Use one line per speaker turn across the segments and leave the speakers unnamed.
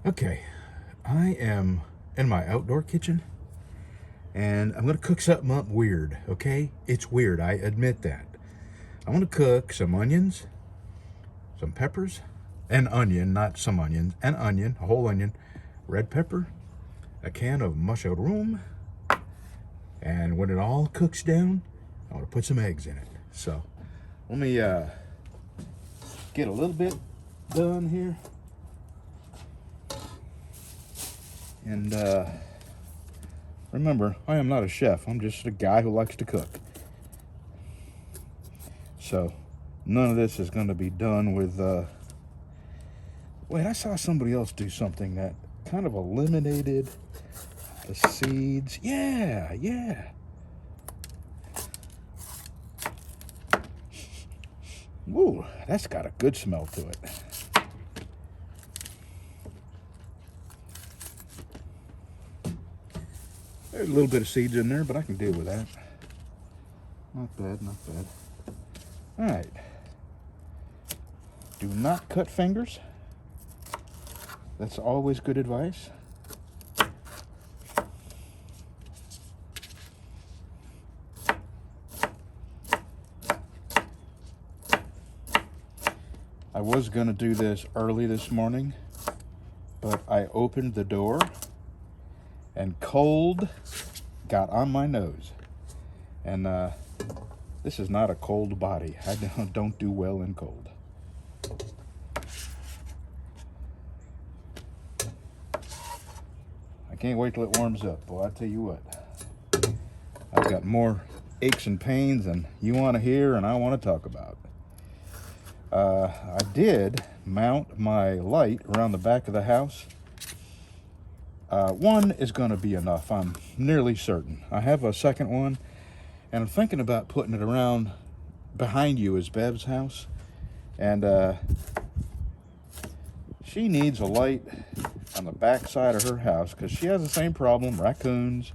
Okay, I am in my outdoor kitchen and I'm gonna cook something up weird, okay? It's weird, I admit that. I wanna cook some onions, some peppers, an onion, not some onions, an onion, a whole onion, red pepper, a can of mushroom, and when it all cooks down, I wanna put some eggs in it. So, let me get a little bit done here. And remember, I am not a chef. I'm just a guy who likes to cook. So none of this is going to be done with... Wait, I saw somebody else do something that kind of eliminated the seeds. Yeah. Woo, that's got a good smell to it. There's a little bit of seeds in there, but I can deal with that. Not bad. All right. Do not cut fingers. That's always good advice. I was going to do this early this morning, but I opened the door and cold got on my nose. And this is not a cold body. I don't do well in cold. I can't wait till it warms up. Boy, I tell you what, I've got more aches and pains than you want to hear and I want to talk about. I did mount my light around the back of the house. One is going to be enough, I'm nearly certain. I have a second one, and I'm thinking about putting it around behind you is Bev's house. And she needs a light on the back side of her house because she has the same problem, raccoons.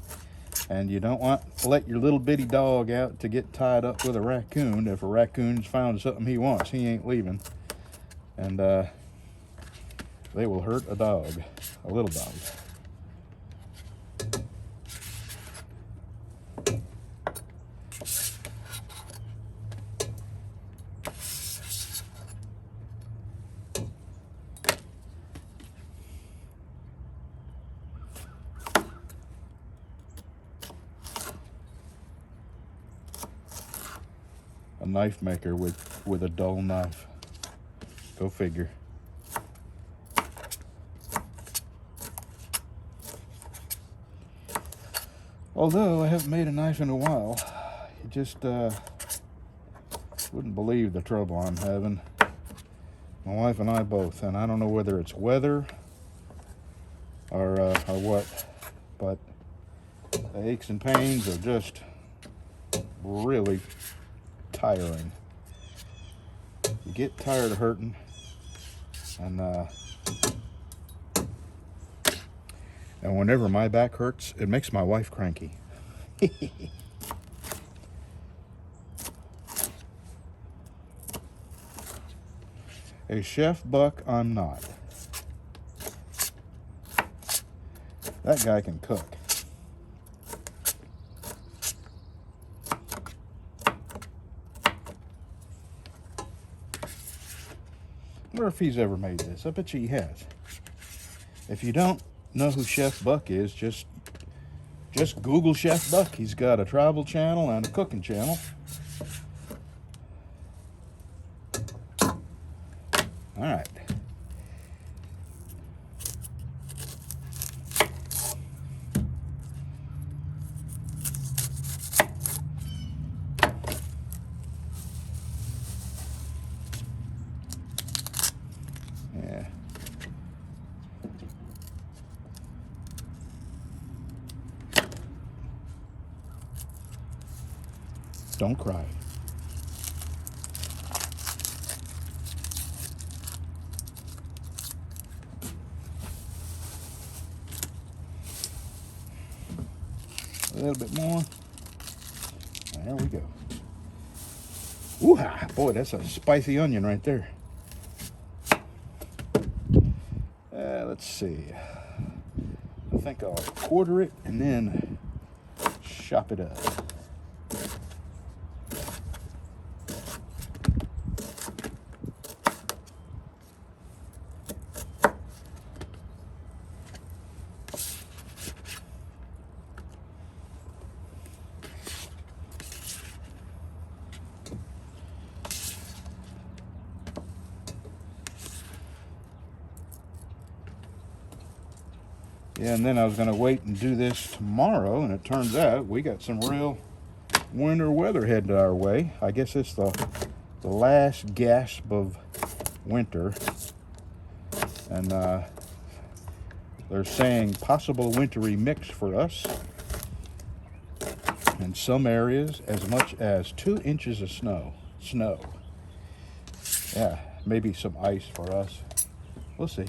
And you don't want to let your little bitty dog out to get tied up with a raccoon. If a raccoon's found something he wants, he ain't leaving. And they will hurt a dog, a little dog. A knife maker with a dull knife. Go figure. Although I haven't made a knife in a while, you just wouldn't believe the trouble I'm having. My wife and I both, and I don't know whether it's weather or what, but the aches and pains are just really tiring. You get tired of hurting, and whenever my back hurts, it makes my wife cranky. A chef buck, I'm not. That guy can cook. I wonder if he's ever made this. I bet you he has. If you don't know who Chef Buck is, just Google Chef Buck. He's got a travel channel and a cooking channel. All right. Yeah. Don't cry. A little bit more. There we go. Ooh-ha! Boy, that's a spicy onion right there. let's see. I think I'll quarter it and then chop it up. Yeah, and then I was going to wait and do this tomorrow, and it turns out we got some real winter weather headed our way. I guess it's the last gasp of winter, and they're saying possible wintry mix for us. In some areas, as much as 2 inches of snow. Yeah, maybe some ice for us. We'll see.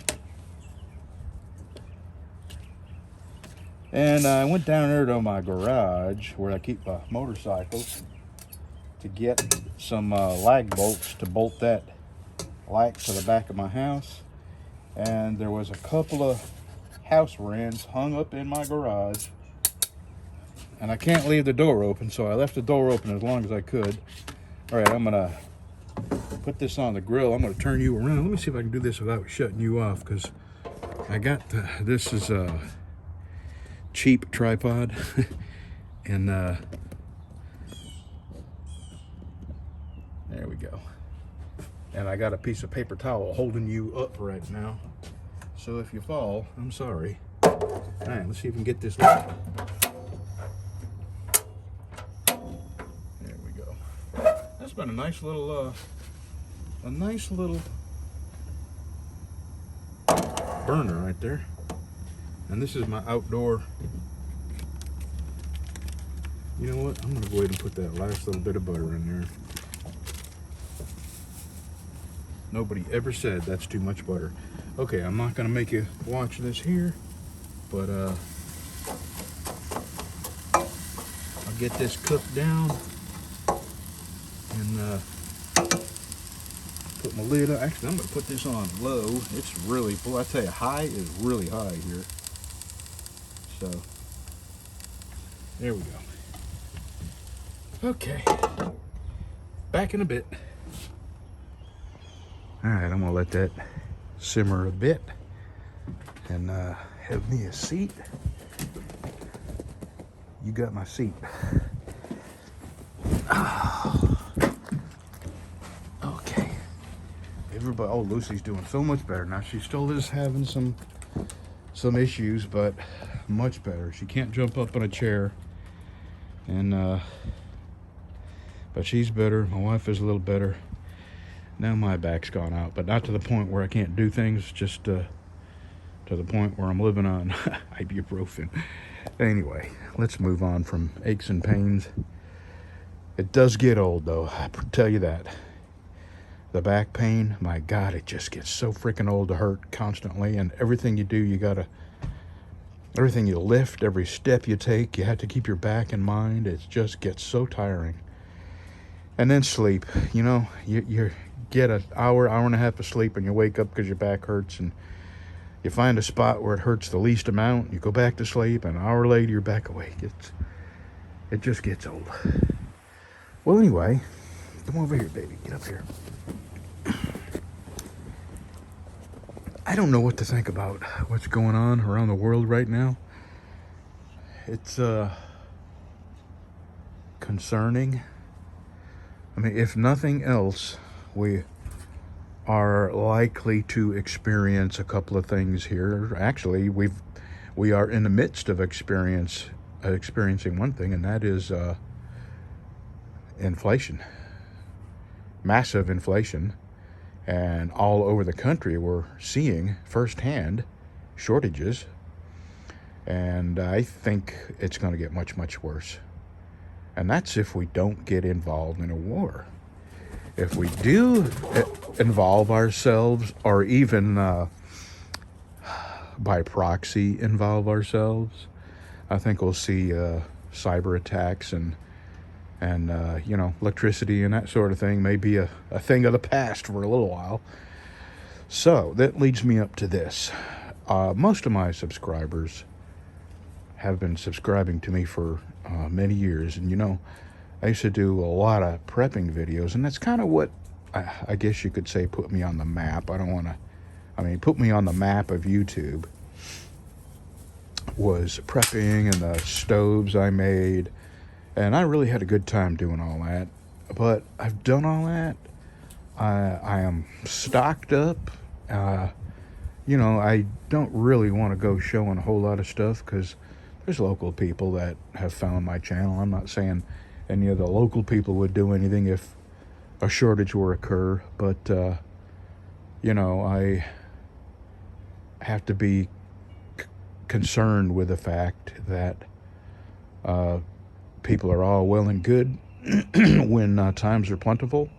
And I went down there to my garage where I keep my motorcycles to get some lag bolts to bolt that light to the back of my house. And there was a couple of house wrens hung up in my garage. And I can't leave the door open, so I left the door open as long as I could. All right, I'm gonna put this on the grill. I'm gonna turn you around. Let me see if I can do this without shutting you off, because I got this is a cheap tripod and there we go, and I got a piece of paper towel holding you up right now, so if you fall, I'm sorry. All right, let's see if we can get this light. There we go. That's been a nice little burner right there. And this is my outdoor. You know what? I'm going to go ahead and put that last little bit of butter in there. Nobody ever said that's too much butter. Okay, I'm not going to make you watch this here, but I'll get this cooked down and put my lid on. Actually, I'm going to put this on low. It's really, boy, I tell you, high is really high here. So, there we go. Okay, back in a bit. All right, I'm gonna let that simmer a bit and have me a seat. You got my seat. Oh. Okay. Everybody, oh, Lucy's doing so much better now. She still is having some issues, but much better. She can't jump up on a chair, and but she's better. My wife is a little better. Now my back's gone out, but not to the point where I can't do things, just to the point where I'm living on ibuprofen. Anyway, let's move on from aches and pains. It does get old, though, I tell you that. The back pain, my God, it just gets so freaking old to hurt constantly, and everything you do, everything you lift, every step you take, you have to keep your back in mind. It just gets so tiring. And then sleep, you know, you get an hour and a half of sleep, and you wake up because your back hurts, and you find a spot where it hurts the least amount, you go back to sleep, and an hour later you're back awake. It just gets old. Well, anyway, come over here, baby. Get up here. I don't know what to think about what's going on around the world right now. It's concerning. I mean, if nothing else, we are likely to experience a couple of things here. Actually, we are in the midst of experiencing one thing, and that is inflation. Massive inflation. And all over the country, we're seeing firsthand shortages. And I think it's going to get much, much worse. And that's if we don't get involved in a war. If we do involve ourselves, or even by proxy involve ourselves, I think we'll see cyber attacks and you know, electricity and that sort of thing may be a thing of the past for a little while. So that leads me up to this. Most of my subscribers have been subscribing to me for many years, and I used to do a lot of prepping videos, and that's kind of what I guess you could say put me on the map. I don't want to, put me on the map of YouTube was prepping and the stoves I made, and I really had a good time doing all that. But I've done all that. I am stocked up. I don't really want to go showing a whole lot of stuff because there's local people that have found my channel. I'm not saying any of the local people would do anything if a shortage were to occur, but I have to be concerned with the fact that people are all well and good when times are plentiful,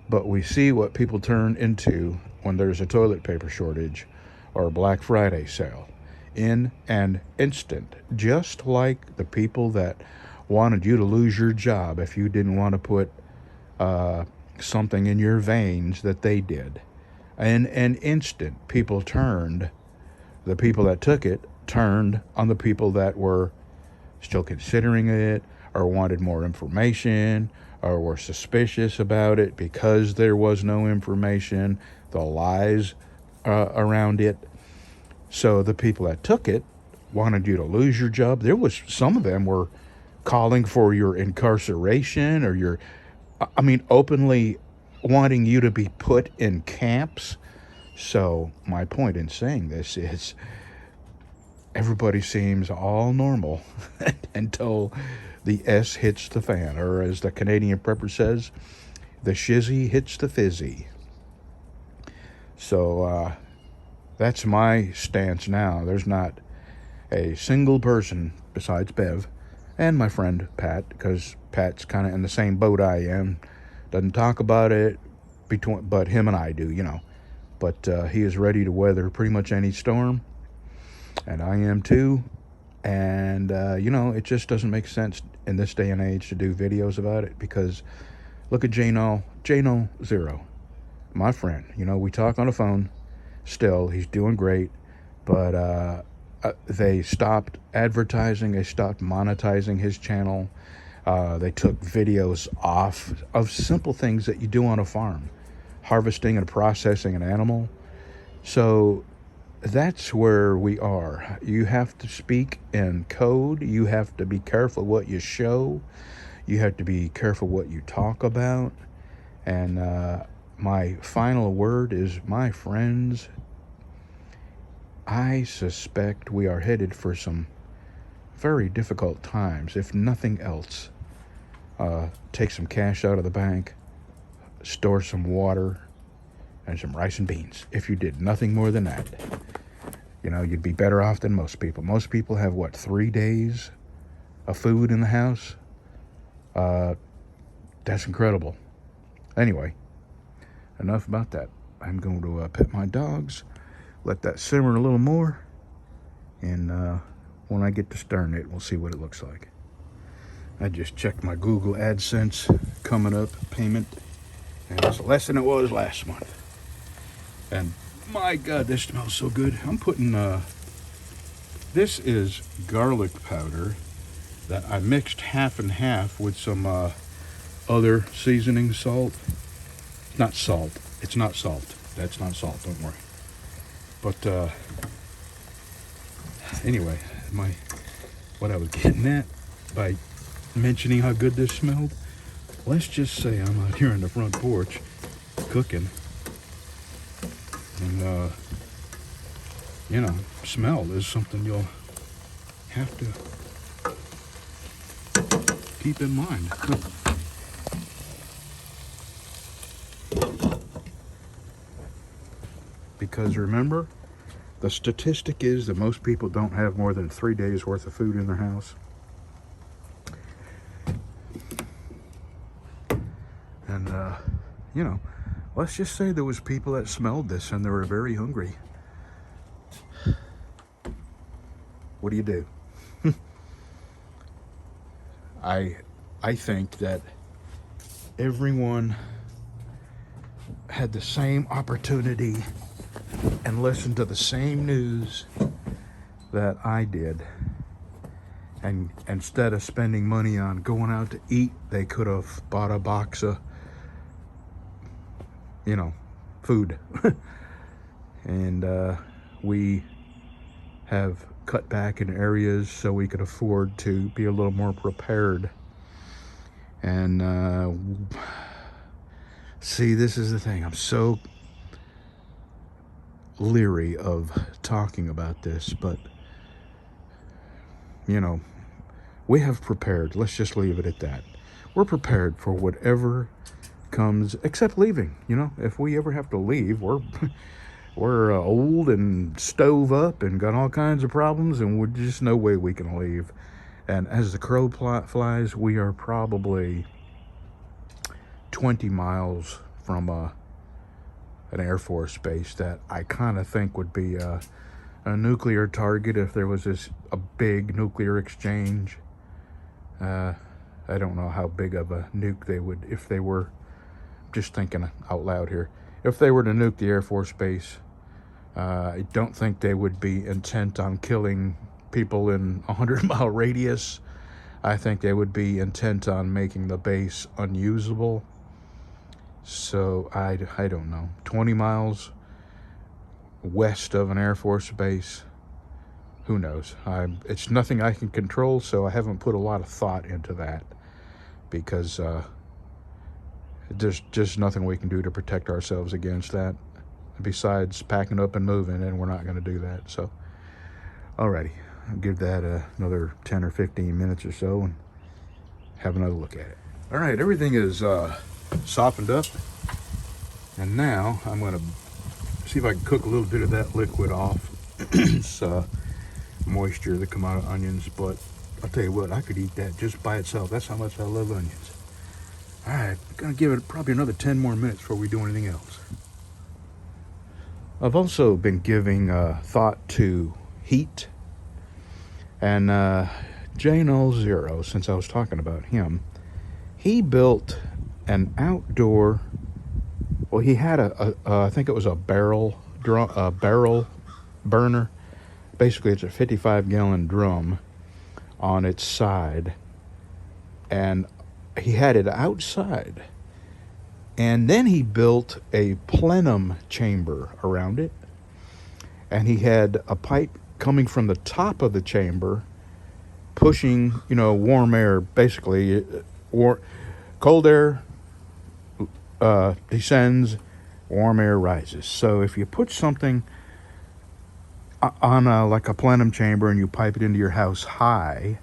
but we see what people turn into when there's a toilet paper shortage or a Black Friday sale in an instant, just like the people that wanted you to lose your job if you didn't want to put something in your veins that they did. In an instant, the people that took it turned on the people that were still considering it or wanted more information or were suspicious about it because there was no information, the lies around it. So the people that took it wanted you to lose your job. Some of them were calling for your incarceration or openly wanting you to be put in camps. So my point in saying this is everybody seems all normal until the S hits the fan, or as the Canadian prepper says, the shizzy hits the fizzy. So that's my stance now. There's not a single person besides Bev and my friend Pat, because Pat's kind of in the same boat I am. Doesn't talk about it, but him and I do, But he is ready to weather pretty much any storm, and I am too. And, it just doesn't make sense in this day and age to do videos about it, because look at Jano Zero, my friend. We talk on the phone still. He's doing great, but they stopped advertising. They stopped monetizing his channel. They took videos off of simple things that you do on a farm, harvesting and processing an animal. So that's where we are. You have to speak in code. You have to be careful what you show. You have to be careful what you talk about. And my final word is, my friends, I suspect we are headed for some very difficult times. If nothing else, take some cash out of the bank, store some water, and some rice and beans. If you did nothing more than that, you'd be better off than most people. Most people have, 3 days of food in the house? That's incredible. Anyway, enough about that. I'm going to pet my dogs, let that simmer a little more, and when I get to stirring it, we'll see what it looks like. I just checked my Google AdSense coming up payment, and it's less than it was last month. And my God, this smells so good. I'm putting, this is garlic powder that I mixed half and half with some other seasoning salt. Not salt. It's not salt. That's not salt, don't worry. But anyway, what I was getting at by mentioning how good this smelled, let's just say I'm out here on the front porch cooking, and smell is something you'll have to keep in mind. Because remember, the statistic is that most people don't have more than 3 days worth of food in their house. And, let's just say there was people that smelled this and they were very hungry. What do you do? I think that everyone had the same opportunity and listen to the same news that I did. And instead of spending money on going out to eat, they could have bought a box of, food. And we have cut back in areas so we could afford to be a little more prepared. And see, this is the thing. I'm so leery of talking about this, but we have prepared. Let's just leave it at that. We're prepared for whatever comes, except leaving. If we ever have to leave, we're old and stove up and got all kinds of problems, and we're just no way we can leave. And as the crow flies, we are probably 20 miles from an Air Force base that I kind of think would be a nuclear target if there was a big nuclear exchange. I don't know how big of a nuke they would, if they were, just thinking out loud here, if they were to nuke the Air Force base, I don't think they would be intent on killing people in a 100-mile radius. I think they would be intent on making the base unusable. So I don't know, 20 miles west of an Air Force base, who knows? It's nothing I can control, so I haven't put a lot of thought into that, because there's just nothing we can do to protect ourselves against that, besides packing up and moving, and we're not going to do that. So, alrighty, I'll give that another 10 or 15 minutes or so and have another look at it. All right, everything is softened up, and now I'm going to see if I can cook a little bit of that liquid off. It's moisture that come out of onions, but I'll tell you what, I could eat that just by itself. That's how much I love onions. All right, I'm gonna give it probably another 10 more minutes before we do anything else. I've also been giving thought to heat, and J0, since I was talking about him, he built an outdoor, well, he had I think it was a barrel burner. Basically, it's a 55-gallon drum on its side, and he had it outside. And then he built a plenum chamber around it, and he had a pipe coming from the top of the chamber, pushing, warm air, basically, or cold air descends, warm air rises. So if you put something on like a plenum chamber and you pipe it into your house high,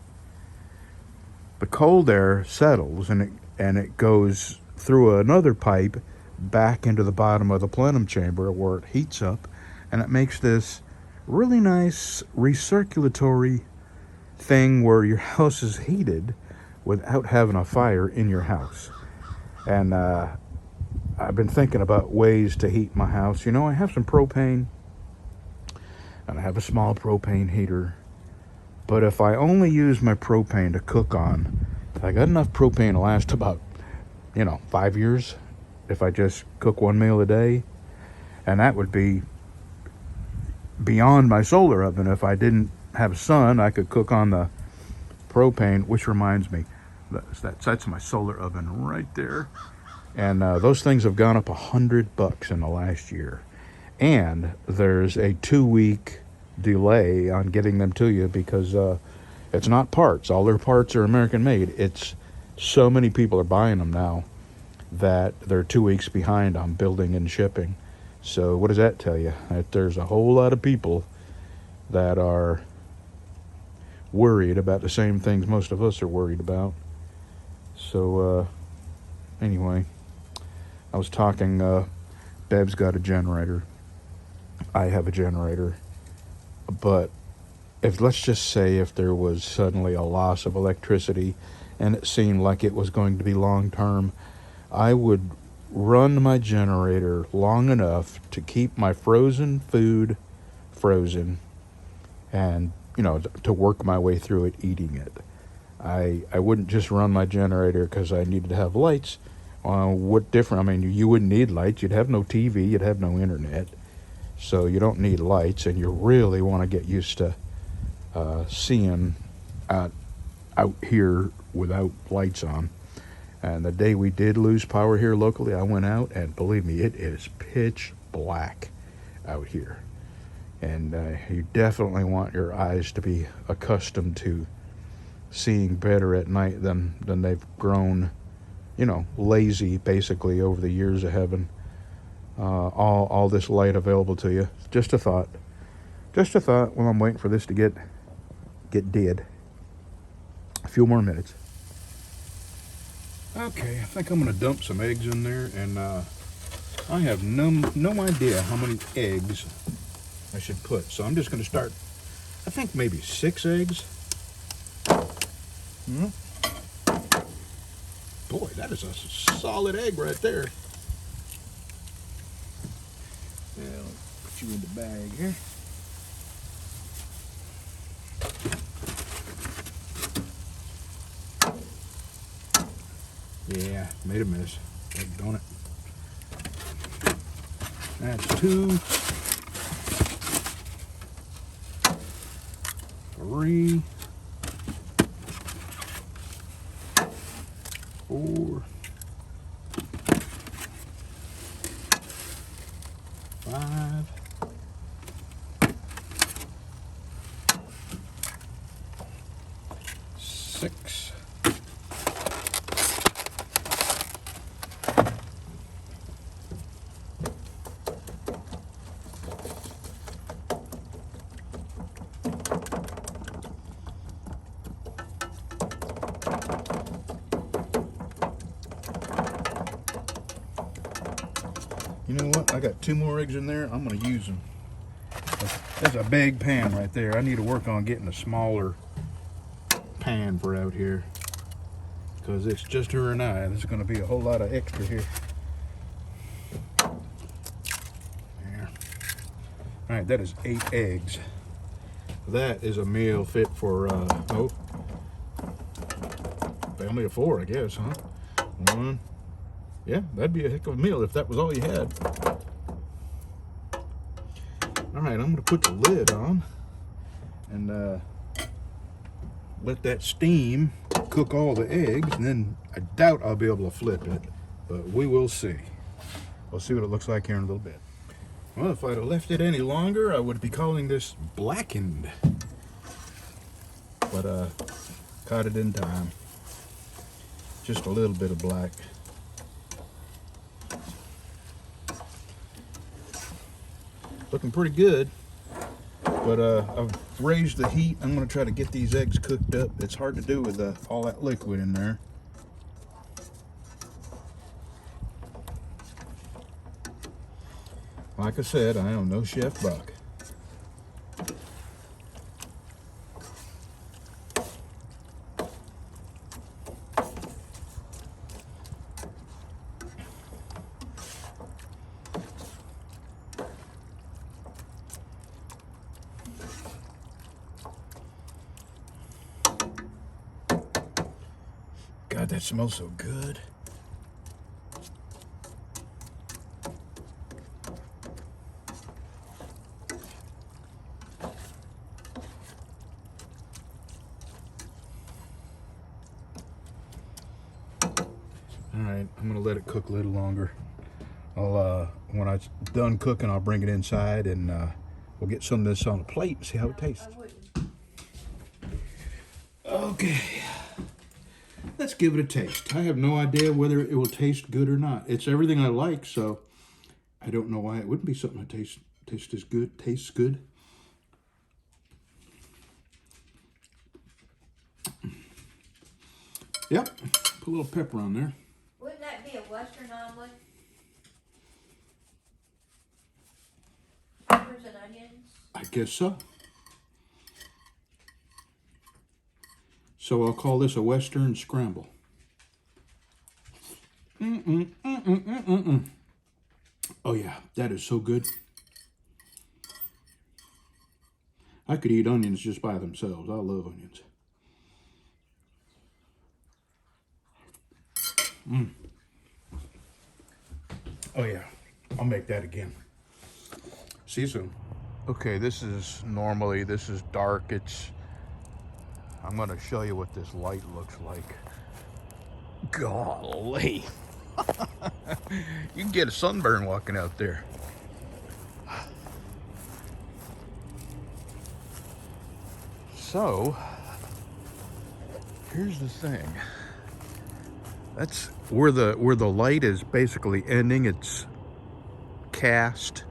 the cold air settles and it goes through another pipe back into the bottom of the plenum chamber where it heats up, and it makes this really nice recirculatory thing where your house is heated without having a fire in your house. And I've been thinking about ways to heat my house. I have some propane, and I have a small propane heater. But if I only use my propane to cook on, I got enough propane to last about, 5 years if I just cook one meal a day. And that would be beyond my solar oven. If I didn't have a sun, I could cook on the propane, which reminds me, that's my solar oven right there. And those things have gone up $100 in the last year. And there's a 2-week delay on getting them to you because it's not parts. All their parts are American made. It's so many people are buying them now that they're 2 weeks behind on building and shipping. So what does that tell you? That there's a whole lot of people that are worried about the same things most of us are worried about. So anyway, I was talking, Bev's got a generator. I have a generator. But let's just say if there was suddenly a loss of electricity and it seemed like it was going to be long term, I would run my generator long enough to keep my frozen food frozen and, to work my way through it, eating it. I wouldn't just run my generator because I needed to have lights. What different? I mean, you wouldn't need lights. You'd have no TV. You'd have no internet. so you don't need lights, and you really want to get used to seeing out here without lights on. And the day we did lose power here locally, I went out, and believe me, it is pitch black out here. And you definitely want your eyes to be accustomed to seeing better at night than they've grown, you know, lazy basically over the years of having all this light available to you. Just a thought. Just a thought while I'm waiting for this to get dead. A few more minutes. Okay, I think I'm gonna dump some eggs in there, and I have no idea how many eggs I should put. So I'm just gonna start, I think maybe 6 eggs. Boy, that is a solid egg right there. Yeah, I'll put you in the bag here. Yeah, made a mess. Don't it? That's 2, 3, 4, 5, 6. You know what? I got 2 more eggs in there. I'm going to use them. That's a big pan right there. I need to work on getting a smaller pan for out here, because it's just her and I. There's going to be a whole lot of extra here. There. All right, that is 8 eggs. That is a meal fit for family of 4, I guess, huh? 1. Yeah, that'd be a heck of a meal if that was all you had. All right, I'm gonna put the lid on and let that steam cook all the eggs, and then I doubt I'll be able to flip it, but we will see. We'll see what it looks like here in a little bit. Well, if I'd have left it any longer, I would be calling this blackened, but caught it in time. Just a little bit of black. Looking pretty good, but I've raised the heat. I'm going to try to get these eggs cooked up. It's hard to do with all that liquid in there. Like I said, I am no Chef Buck. God, that smells so good. All right, I'm gonna let it cook a little longer. I'll when I'm done cooking, I'll bring it inside, and we'll get some of this on a plate and see how it tastes. Okay. Let's give it a taste. I have no idea whether it will taste good or not. It's everything I like, so I don't know why it wouldn't be something that tastes good. Yep, put a little pepper on there.
Wouldn't that be a Western omelet? Peppers and onions?
I guess so. So I'll call this a Western scramble. Oh yeah, that is so good. I could eat onions just by themselves. I love onions. Oh yeah, I'll make that again. See you soon. Okay, this is dark. I'm gonna show you what this light looks like. Golly. You can get a sunburn walking out there. So, here's the thing. That's where the light is basically ending. It's cast.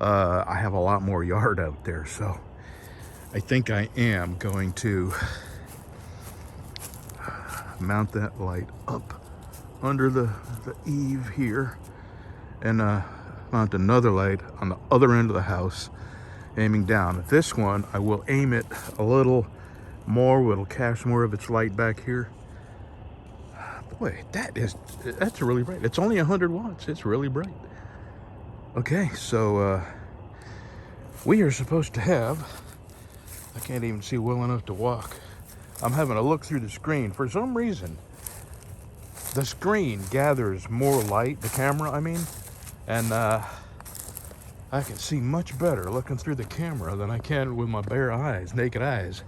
I have a lot more yard out there, so I think I am going to mount that light up under the eave here, and mount another light on the other end of the house aiming down. This one I will aim it a little more, it'll cast more of its light back here. Boy, that's really bright. It's only 100 watts. It's really bright. Okay, so we are supposed to have, I can't even see well enough to walk. I'm having a look through the screen. For some reason, the screen gathers more light, the camera, I mean, and I can see much better looking through the camera than I can with my bare eyes, naked eyes.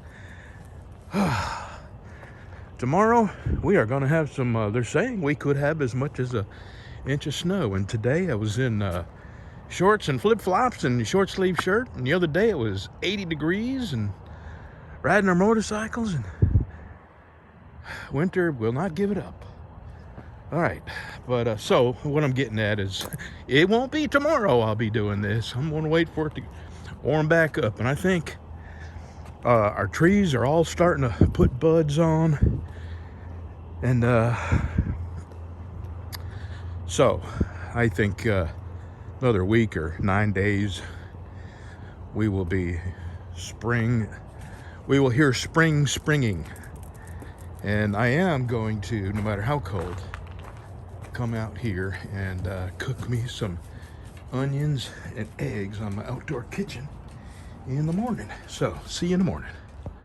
Tomorrow, we are going to have some, they're saying we could have as much as an inch of snow. And today I was in shorts and flip-flops and a short sleeve shirt. And the other day it was 80 degrees and riding our motorcycles. And winter will not give it up. All right, but so what I'm getting at is it won't be tomorrow I'll be doing this. I'm going to wait for it to warm back up. And I think our trees are all starting to put buds on. And so I think another week or 9 days, we will be spring. We will hear spring springing. And I am going to, no matter how cold, come out here and cook me some onions and eggs on my outdoor kitchen in the morning. So, see you in the morning.